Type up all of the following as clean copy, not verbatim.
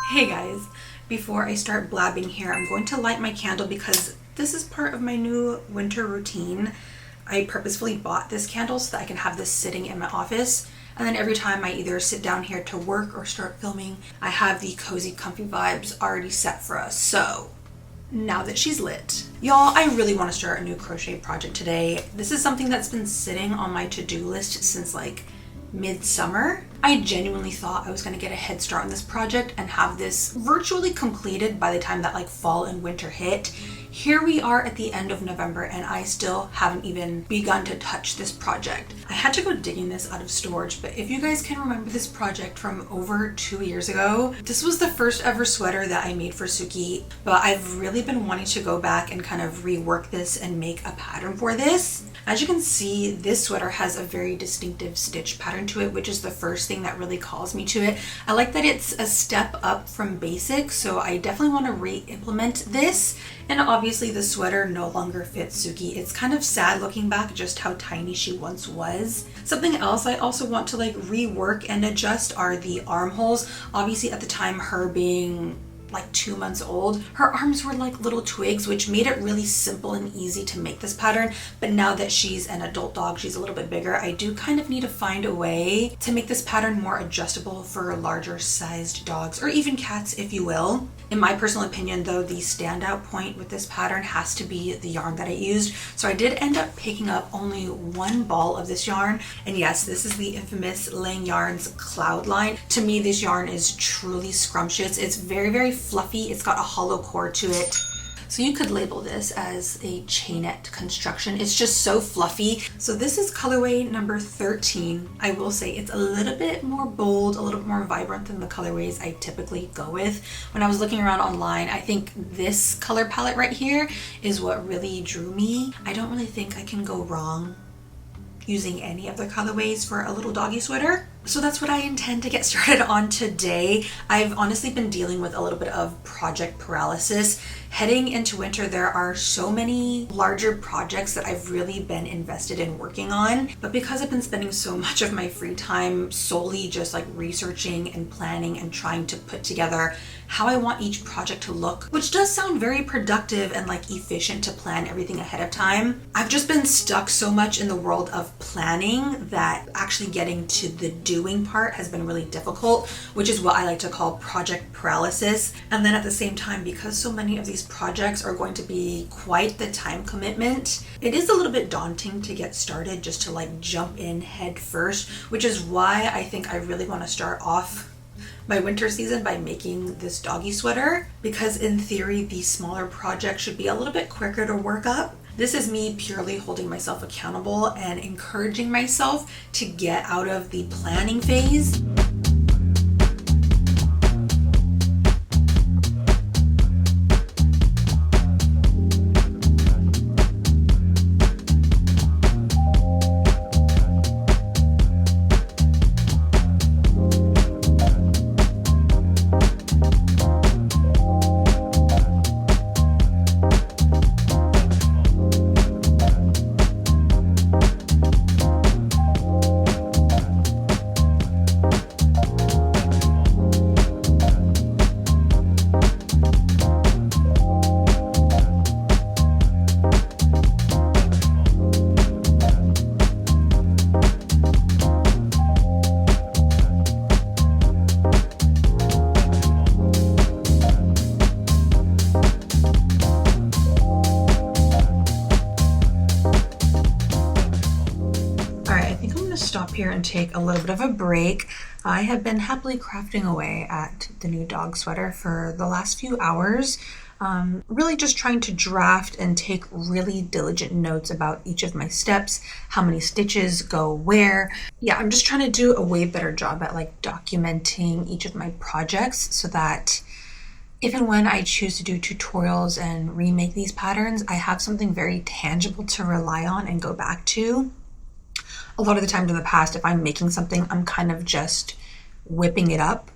Hey guys, before I start blabbing here, I'm going to light my candle because this is part of my new winter routine. I purposefully bought this candle so that I can have this sitting in my office. And then every time I either sit down here to work or start filming, I have the cozy, comfy vibes already set for us. So now that she's lit, y'all, I really want to start a new crochet project today. This is something that's been sitting on my to-do list since like midsummer. I genuinely thought I was going to get a head start on this project and have this virtually completed by the time that like fall and winter hit. Here we are at the end of November and I still haven't even begun to touch this project. I had to go digging this out of storage, but if you guys can remember this project from over 2 years ago, this was the first ever sweater that I made for Suki, but I've really been wanting to go back and kind of rework this and make a pattern for this. As you can see, this sweater has a very distinctive stitch pattern to it, which is the first thing that really calls me to it. I like that it's a step up from basic, so I definitely want to re-implement this. And obviously the sweater no longer fits Suki. It's kind of sad looking back just how tiny she once was. Something else I also want to like rework and adjust are the armholes. Obviously at the time, her being like 2 months old, her arms were like little twigs, which made it really simple and easy to make this pattern. But now that she's an adult dog, she's a little bit bigger, I do kind of need to find a way to make this pattern more adjustable for larger sized dogs or even cats, if you will. In my personal opinion though, the standout point with this pattern has to be the yarn that I used. So I did end up picking up only one ball of this yarn. And yes, this is the infamous Lang Yarns Cloud line. To me, this yarn is truly scrumptious. It's very, very fluffy. It's got a hollow core to it. So you could label this as a chainette construction. It's just so fluffy. So this is colorway number 13. I will say it's a little bit more bold, a little bit more vibrant than the colorways I typically go with. When I was looking around online, I think this color palette right here is what really drew me. I don't really think I can go wrong using any of the colorways for a little doggy sweater. So that's what I intend to get started on today. I've honestly been dealing with a little bit of project paralysis. Heading into winter, there are so many larger projects that I've really been invested in working on. But because I've been spending so much of my free time solely just like researching and planning and trying to put together how I want each project to look, which does sound very productive and like efficient to plan everything ahead of time, I've just been stuck so much in the world of planning that actually getting to the doing part has been really difficult, which is what I like to call project paralysis. And then at the same time, because so many of these projects are going to be quite the time commitment, it is a little bit daunting to get started just to like jump in head first, which is why I think I really want to start off my winter season by making this doggy sweater, because in theory the smaller project should be a little bit quicker to work up. This is me purely holding myself accountable and encouraging myself to get out of the planning phase. Stop here and take a little bit of a break. I have been happily crafting away at the new dog sweater for the last few hours, really just trying to draft and take really diligent notes about each of my steps, how many stitches go where. Yeah, I'm just trying to do a way better job at like documenting each of my projects so that if and when I choose to do tutorials and remake these patterns, I have something very tangible to rely on and go back to. A lot of the times in the past, if I'm making something, I'm kind of just whipping it up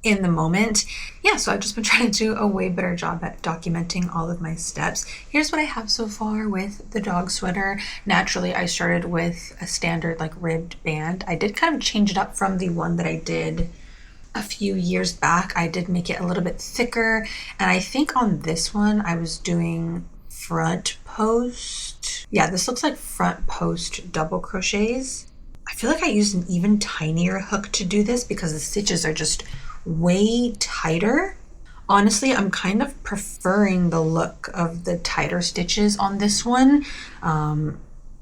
in the moment. Yeah, so I've just been trying to do a way better job at documenting all of my steps. Here's what I have so far with the dog sweater. Naturally, I started with a standard like ribbed band. I did kind of change it up from the one that I did a few years back, I did make it a little bit thicker. And I think on this one, I was doing front post. Yeah, this looks like front post double crochets. I feel like I used an even tinier hook to do this because the stitches are just way tighter. Honestly, I'm kind of preferring the look of the tighter stitches on this one.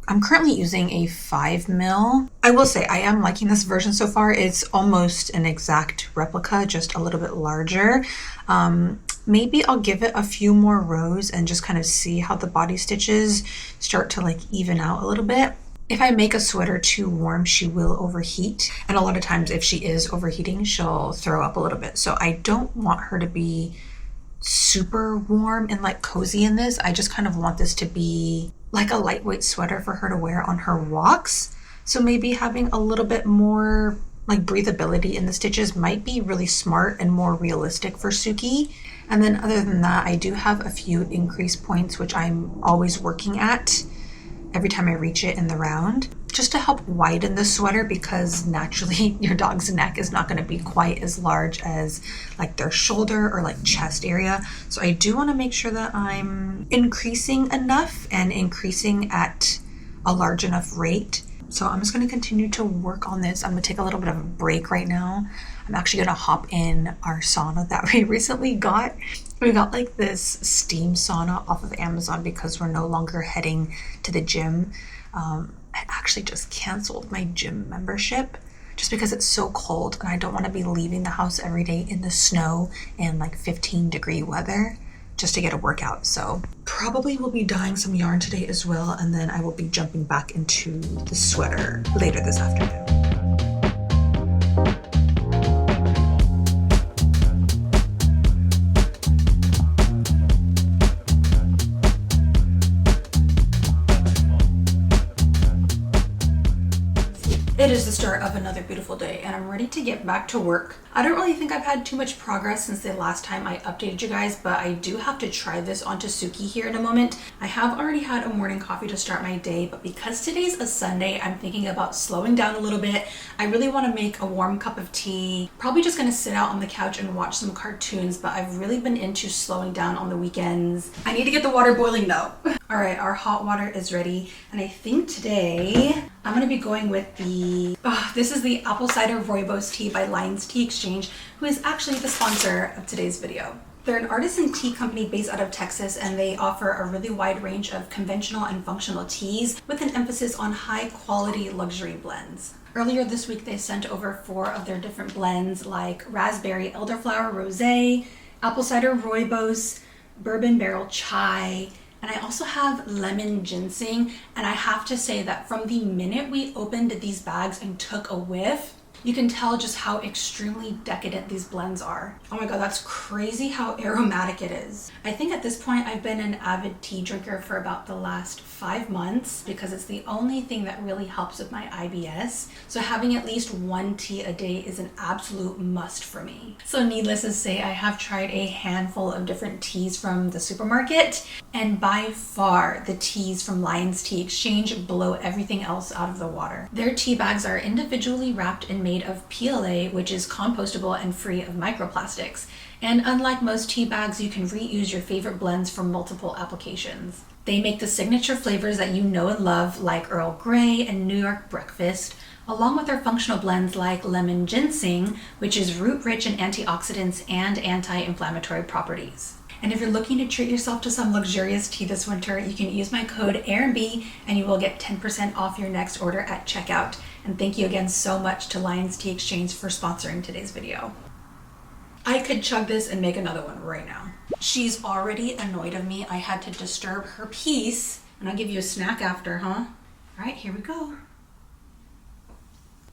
I'm currently using a 5mm. I will say I am liking this version so far. It's almost an exact replica, just a little bit larger. Maybe I'll give it a few more rows and just kind of see how the body stitches start to like even out a little bit. If I make a sweater too warm, she will overheat. And a lot of times if she is overheating, she'll throw up a little bit. So I don't want her to be super warm and like cozy in this. I just kind of want this to be like a lightweight sweater for her to wear on her walks. So maybe having a little bit more like breathability in the stitches might be really smart and more realistic for Suki. And then other than that, I do have a few increase points, which I'm always working at every time I reach it in the round, just to help widen the sweater, because naturally your dog's neck is not going to be quite as large as like their shoulder or like chest area. So I do want to make sure that I'm increasing enough and increasing at a large enough rate. So I'm just going to continue to work on this. I'm going to take a little bit of a break right now. I'm actually going to hop in our sauna that we recently got. We got like this steam sauna off of Amazon because we're no longer heading to the gym. I actually just canceled my gym membership just because it's so cold and I don't want to be leaving the house every day in the snow and like 15-degree weather just to get a workout. So probably will be dyeing some yarn today as well, and then I will be jumping back into the sweater later this afternoon. It is the start of another beautiful day and I'm ready to get back to work. I don't really think I've had too much progress since the last time I updated you guys, but I do have to try this onto Suki here in a moment. I have already had a morning coffee to start my day, but because today's a Sunday, I'm thinking about slowing down a little bit. I really want to make a warm cup of tea. Probably just going to sit out on the couch and watch some cartoons, but I've really been into slowing down on the weekends. I need to get the water boiling though. All right, our hot water is ready. And I think today I'm gonna be going with this is the apple cider rooibos tea by Lions Tea Exchange, who is actually the sponsor of today's video. They're an artisan tea company based out of Texas, and they offer a really wide range of conventional and functional teas with an emphasis on high quality luxury blends. Earlier this week, they sent over 4 of their different blends like raspberry elderflower rosé, apple cider rooibos, bourbon barrel chai, and I also have lemon ginseng. And I have to say that from the minute we opened these bags and took a whiff, you can tell just how extremely decadent these blends are. Oh my god, that's crazy how aromatic it is. I think at this point I've been an avid tea drinker for about the last 5 months because it's the only thing that really helps with my IBS. So having at least 1 tea a day is an absolute must for me. So needless to say, I have tried a handful of different teas from the supermarket, and by far the teas from Lions Tea Exchange blow everything else out of the water. Their tea bags are individually wrapped and made of PLA, which is compostable and free of microplastics. And unlike most tea bags, you can reuse your favorite blends for multiple applications. They make the signature flavors that you know and love, like Earl Grey and New York Breakfast, along with their functional blends like lemon ginseng, which is root-rich in antioxidants and anti-inflammatory properties. And if you're looking to treat yourself to some luxurious tea this winter, you can use my code AIRB and you will get 10% off your next order at checkout. And thank you again so much to Lions Tea Exchange for sponsoring today's video. I could chug this and make another one right now. She's already annoyed of me. I had to disturb her peace, and I'll give you a snack after, huh? All right, here we go.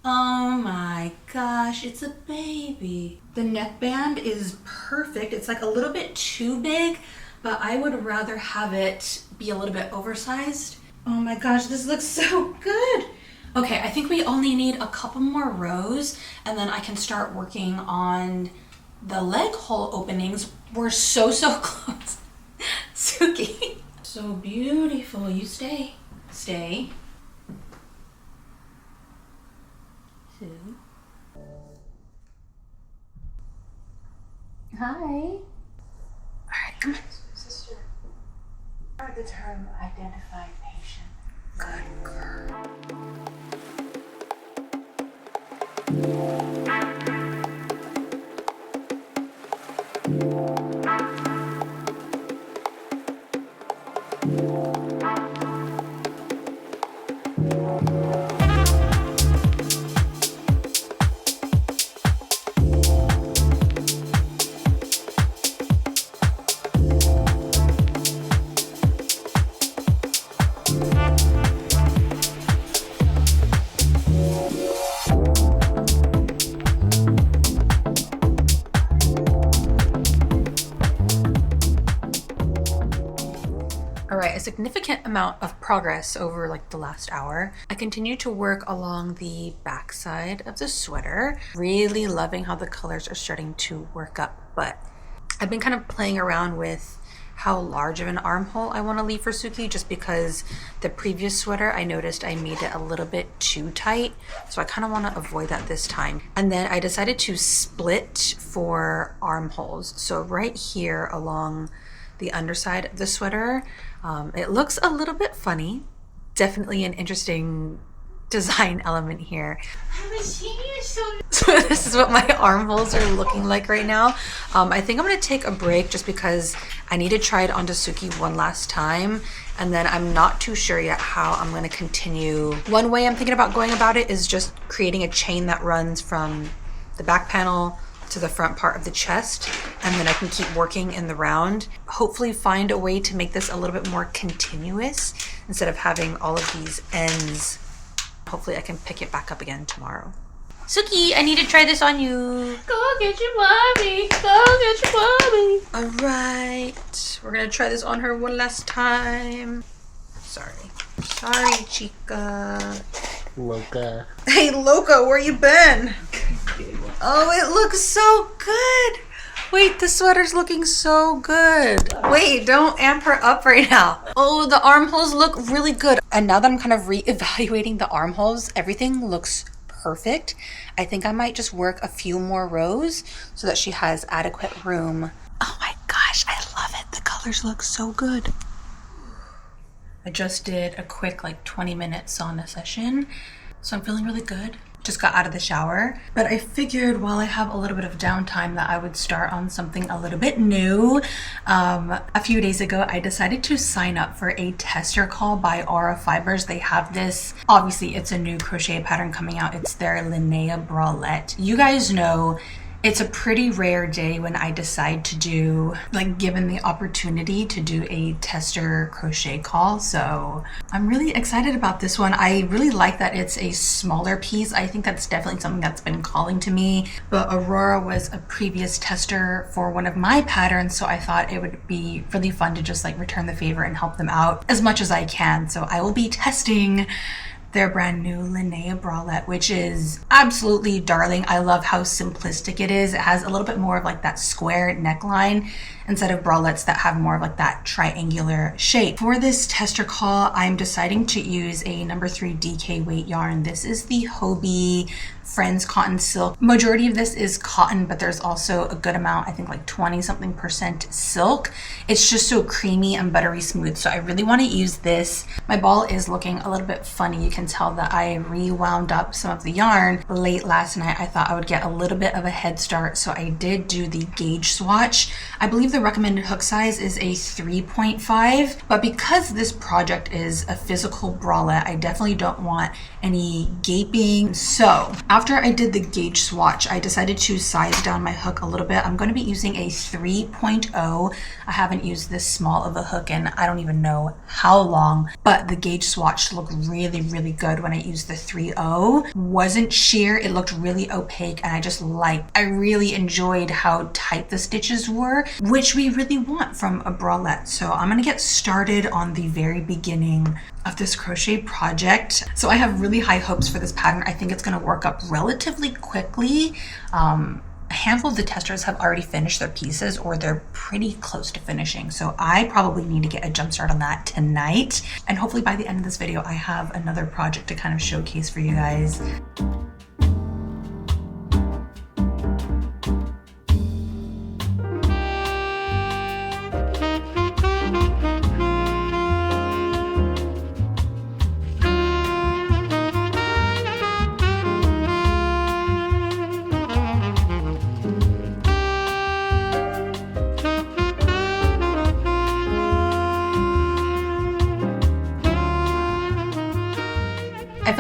Oh my gosh, it's a baby. The neckband is perfect. It's like a little bit too big, but I would rather have it be a little bit oversized. Oh my gosh, this looks so good. Okay, I think we only need a couple more rows and then I can start working on the leg hole openings. We're so close. Suki. So beautiful. You stay. Stay. 2. Hi. All right, come on. Sister, heard the term identified patient. Good girl. Alright, a significant amount of progress over like the last hour. I continue to work along the back side of the sweater. Really loving how the colors are starting to work up, but I've been kind of playing around with how large of an armhole I want to leave for Suki, just because the previous sweater I noticed I made it a little bit too tight, so I kind of want to avoid that this time. And then I decided to split for armholes. So right here along the underside of the sweater, it looks a little bit funny. Definitely an interesting design element here. So this is what my armholes are looking like right now. I think I'm gonna take a break just because I need to try it onto Suki one last time, and then I'm not too sure yet how I'm gonna continue. One way I'm thinking about going about it is just creating a chain that runs from the back panel to the front part of the chest, and then I can keep working in the round. Hopefully find a way to make this a little bit more continuous instead of having all of these ends. Hopefully I can pick it back up again tomorrow. Suki, I need to try this on you. Go get your mommy. Go get your mommy. All right, we're gonna try this on her one last time. Sorry, chica. Loca. Hey, Loca, where you been? Oh, it looks so good. Wait, the sweater's looking so good. Wait, don't amp her up right now. Oh, the armholes look really good. And now that I'm kind of re-evaluating the armholes, everything looks perfect. I think I might just work a few more rows so that she has adequate room. Oh my gosh, I love it. The colors look so good. I just did a quick like 20-minute sauna session, so I'm feeling really good. Just got out of the shower, but I figured while I have a little bit of downtime that I would start on something a little bit new. A few days ago, I decided to sign up for a tester call by Aura.fibers. They have this, obviously it's a new crochet pattern coming out. It's their Linea Bralette. You guys know it's a pretty rare day when I decide to do, like, given the opportunity to do a tester crochet call. So I'm really excited about this one. I really like that it's a smaller piece. I think that's definitely something that's been calling to me. But Aurora was a previous tester for one of my patterns, so I thought it would be really fun to just like return the favor and help them out as much as I can. So I will be testing their brand new Linea Bralette, which is absolutely darling. I love how simplistic it is. It has a little bit more of like that square neckline instead of bralettes that have more of like that triangular shape. For this tester call, I'm deciding to use a number 3 DK weight yarn. This is the Hobie Friends Cotton Silk. Majority of this is cotton, but there's also a good amount, I think like 20-something% silk. It's just so creamy and buttery smooth, so I really want to use this. My ball is looking a little bit funny. You can tell that I rewound up some of the yarn late last night. I thought I would get a little bit of a head start, so I did do the gauge swatch. I believe the recommended hook size is a 3.5, but because this project is a physical bralette, I definitely don't want any gaping. So after I did the gauge swatch, I decided to size down my hook a little bit. I'm going to be using a 3.0. I haven't used this small of a hook in I don't even know how long, but the gauge swatch looked really, really good when I used the 3.0. Wasn't sheer, it looked really opaque, and I really enjoyed how tight the stitches were, which we really want from a bralette. So I'm gonna get started on the very beginning of this crochet project. So I have really high hopes for this pattern. I think it's gonna work up relatively quickly. A handful of the testers have already finished their pieces, or they're pretty close to finishing. So I probably need to get a jump start on that tonight. And hopefully by the end of this video, I have another project to kind of showcase for you guys.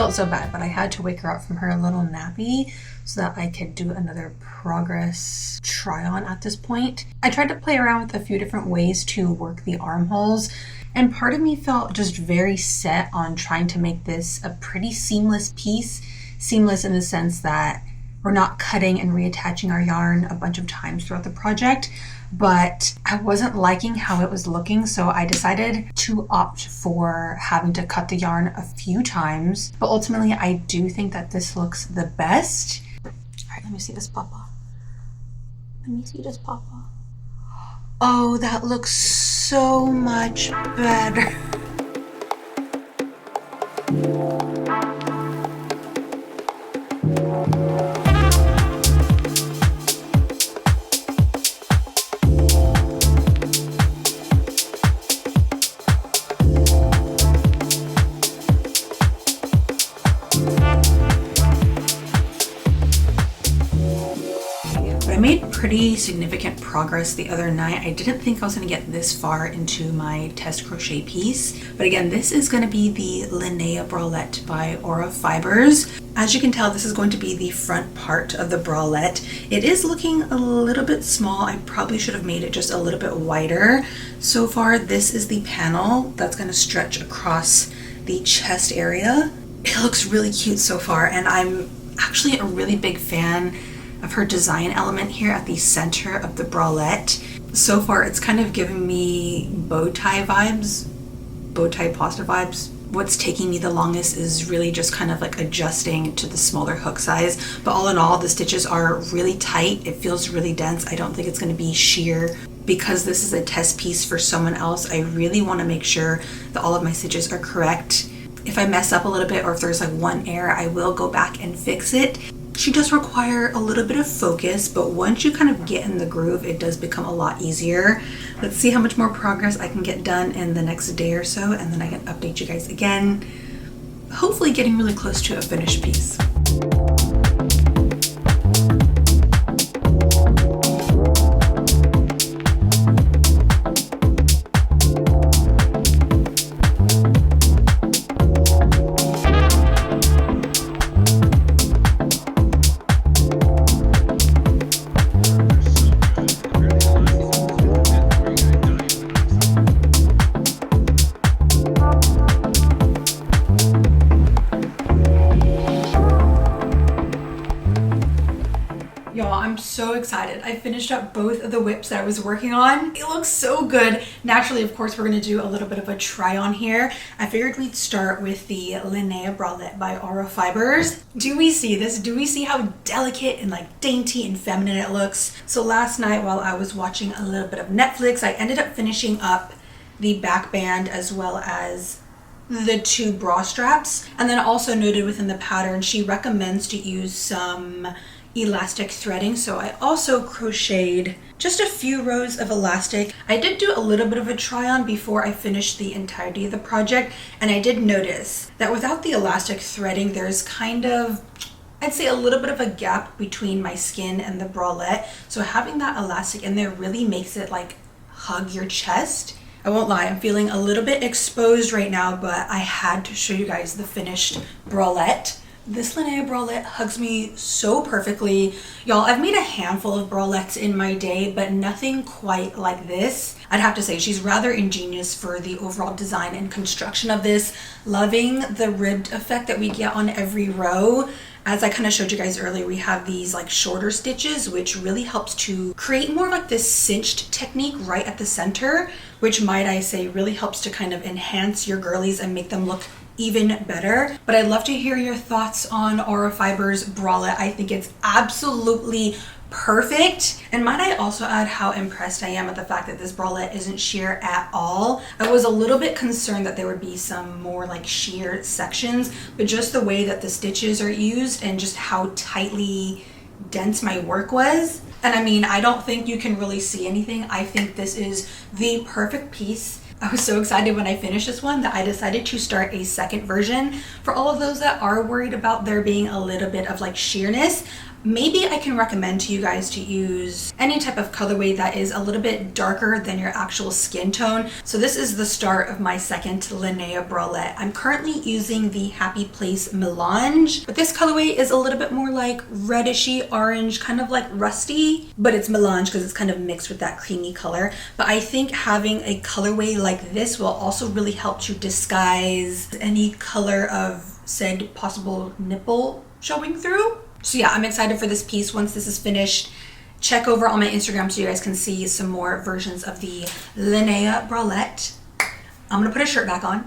felt so bad, but I had to wake her up from her little nappy so that I could do another progress try on at this point. I tried to play around with a few different ways to work the armholes, and part of me felt just very set on trying to make this a pretty seamless piece. Seamless in the sense that we're not cutting and reattaching our yarn a bunch of times throughout the project, but I wasn't liking how it was looking, so I decided to opt for having to cut the yarn a few times. But ultimately, I do think that this looks the best. All right, let me see this, Papa. Let me see this, Papa. Oh, that looks so much better. Pretty significant progress the other night. I didn't think I was going to get this far into my test crochet piece, but again, this is going to be the Linea Bralette by aura.fibers. As you can tell, this is going to be the front part of the bralette. It is looking a little bit small. I probably should have made it just a little bit wider. So far, this is the panel that's going to stretch across the chest area. It looks really cute so far, and I'm actually a really big fan of her design element here at the center of the bralette. So far, it's kind of giving me bow tie vibes, bow tie pasta vibes. What's taking me the longest is really just kind of like adjusting to the smaller hook size. But all in all, the stitches are really tight. It feels really dense. I don't think it's going to be sheer. Because this is a test piece for someone else, I really want to make sure that all of my stitches are correct. If I mess up a little bit or if there's like one error, I will go back and fix it. She does require a little bit of focus, but once you kind of get in the groove, it does become a lot easier. Let's see how much more progress I can get done in the next day or so, and then I can update you guys again. Hopefully getting really close to a finished piece. I'm so excited. I finished up both of the whips that I was working on. It looks so good. Naturally, of course, we're going to do a little bit of a try on here. I figured we'd start with the Linea Bralette by aura.fibers. Do we see this? Do we see how delicate and like dainty and feminine it looks? So last night while I was watching a little bit of Netflix, I ended up finishing up the back band as well as the two bra straps. And then also noted within the pattern, she recommends to use some elastic threading, so I also crocheted just a few rows of elastic. I did do a little bit of a try on before I finished the entirety of the project, and I did notice that without the elastic threading, there's kind of, I'd say, a little bit of a gap between my skin and the bralette, so having that elastic in there really makes it like hug your chest. I won't lie, I'm feeling a little bit exposed right now, but I had to show you guys the finished bralette. This Linea Bralette hugs me so perfectly. Y'all, I've made a handful of bralettes in my day, but nothing quite like this. I'd have to say she's rather ingenious for the overall design and construction of this. Loving the ribbed effect that we get on every row. As I kind of showed you guys earlier, we have these like shorter stitches, which really helps to create more like this cinched technique right at the center, which might I say really helps to kind of enhance your girlies and make them look even better. But I'd love to hear your thoughts on aura.fibers bralette. I think it's absolutely perfect. And might I also add how impressed I am at the fact that this bralette isn't sheer at all. I was a little bit concerned that there would be some more like sheer sections, but just the way that the stitches are used and just how tightly dense my work was. And I mean, I don't think you can really see anything. I think this is the perfect piece. I was so excited when I finished this one that I decided to start a second version. For all of those that are worried about there being a little bit of like sheerness, maybe I can recommend to you guys to use any type of colorway that is a little bit darker than your actual skin tone. So this is the start of my second Linea bralette. I'm currently using the Happy Place Melange, but this colorway is a little bit more like redishy orange, kind of like rusty, but it's melange because it's kind of mixed with that creamy color. But I think having a colorway like this will also really help to disguise any color of said possible nipple showing through. So yeah, I'm excited for this piece. Once this is finished, check over on my Instagram so you guys can see some more versions of the Linea bralette. I'm gonna put a shirt back on.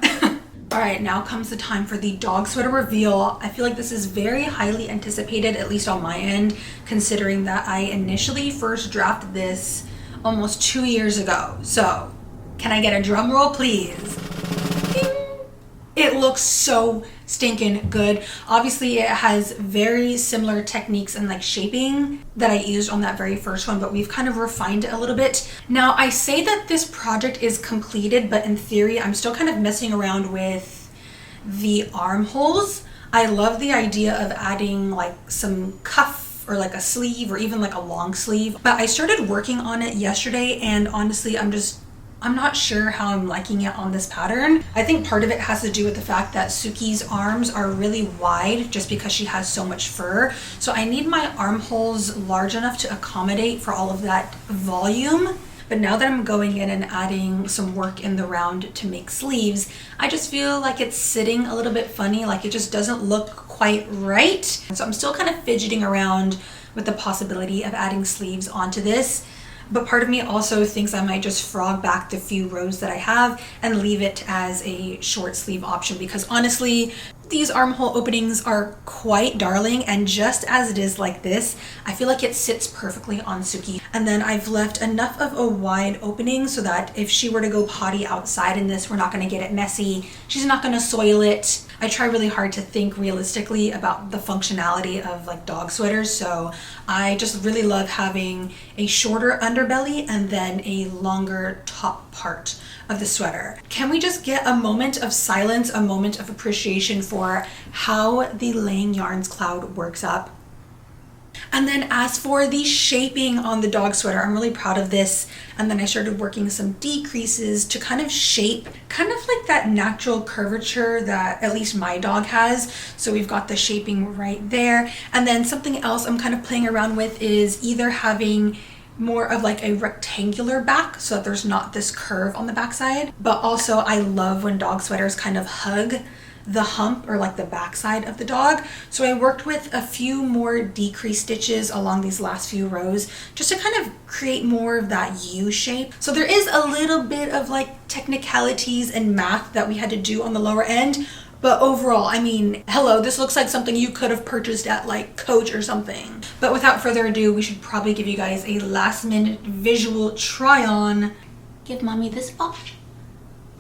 All right, now comes the time for the dog sweater reveal. I feel like this is very highly anticipated, at least on my end, considering that I initially first drafted this almost 2 years ago. So can I get a drum roll, please? Ding. It looks so stinking good. Obviously it has very similar techniques and like shaping that I used on that very first one, but we've kind of refined it a little bit. Now I say that this project is completed, but in theory I'm still kind of messing around with the armholes. I love the idea of adding like some cuff or like a sleeve or even like a long sleeve, but I started working on it yesterday and honestly I'm not sure how I'm liking it on this pattern. I think part of it has to do with the fact that Suki's arms are really wide just because she has so much fur. So I need my armholes large enough to accommodate for all of that volume. But now that I'm going in and adding some work in the round to make sleeves, I just feel like it's sitting a little bit funny, like it just doesn't look quite right. So I'm still kind of fidgeting around with the possibility of adding sleeves onto this. But part of me also thinks I might just frog back the few rows that I have and leave it as a short sleeve option, because honestly, these armhole openings are quite darling, and just as it is like this, I feel like it sits perfectly on Suki. And then I've left enough of a wide opening so that if she were to go potty outside in this, we're not going to get it messy. She's not going to soil it. I try really hard to think realistically about the functionality of like dog sweaters, so I just really love having a shorter underbelly and then a longer top part of the sweater. Can we just get a moment of silence, a moment of appreciation for how the Laying Yarns cloud works up? And then as for the shaping on the dog sweater, I'm really proud of this. And then I started working some decreases to kind of shape kind of like that natural curvature that at least my dog has. So we've got the shaping right there. And then something else I'm kind of playing around with is either having more of like a rectangular back so that there's not this curve on the backside, but also I love when dog sweaters kind of hug the hump or like the backside of the dog. So I worked with a few more decrease stitches along these last few rows just to kind of create more of that U shape. So there is a little bit of like technicalities and math that we had to do on the lower end, but overall, I mean, hello, this looks like something you could have purchased at like Coach or something. But without further ado, we should probably give you guys a last minute visual try on. Give mommy this ball.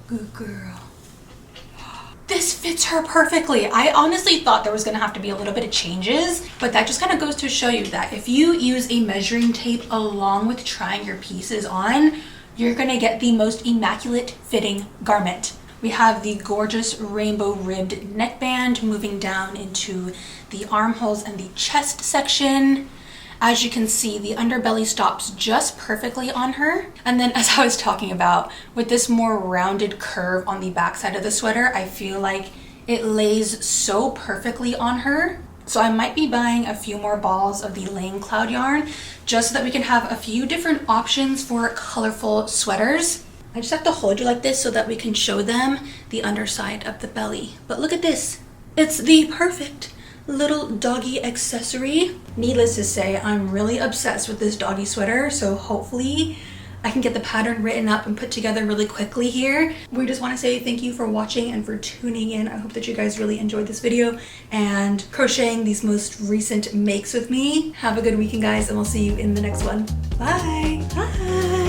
Good girl. This fits her perfectly. I honestly thought there was gonna have to be a little bit of changes, but that just kind of goes to show you that if you use a measuring tape along with trying your pieces on, you're gonna get the most immaculate fitting garment. We have the gorgeous rainbow ribbed neckband moving down into the armholes and the chest section. As you can see, the underbelly stops just perfectly on her. And then as I was talking about, with this more rounded curve on the backside of the sweater, I feel like it lays so perfectly on her. So I might be buying a few more balls of the Laying Cloud yarn just so that we can have a few different options for colorful sweaters. I just have to hold you like this so that we can show them the underside of the belly. But look at this. It's the perfect little doggy accessory. Needless to say, I'm really obsessed with this doggy sweater, so hopefully I can get the pattern written up and put together really quickly here. We just want to say thank you for watching and for tuning in. I hope that you guys really enjoyed this video and crocheting these most recent makes with me. Have a good weekend, guys, and we'll see you in the next one. Bye. Bye.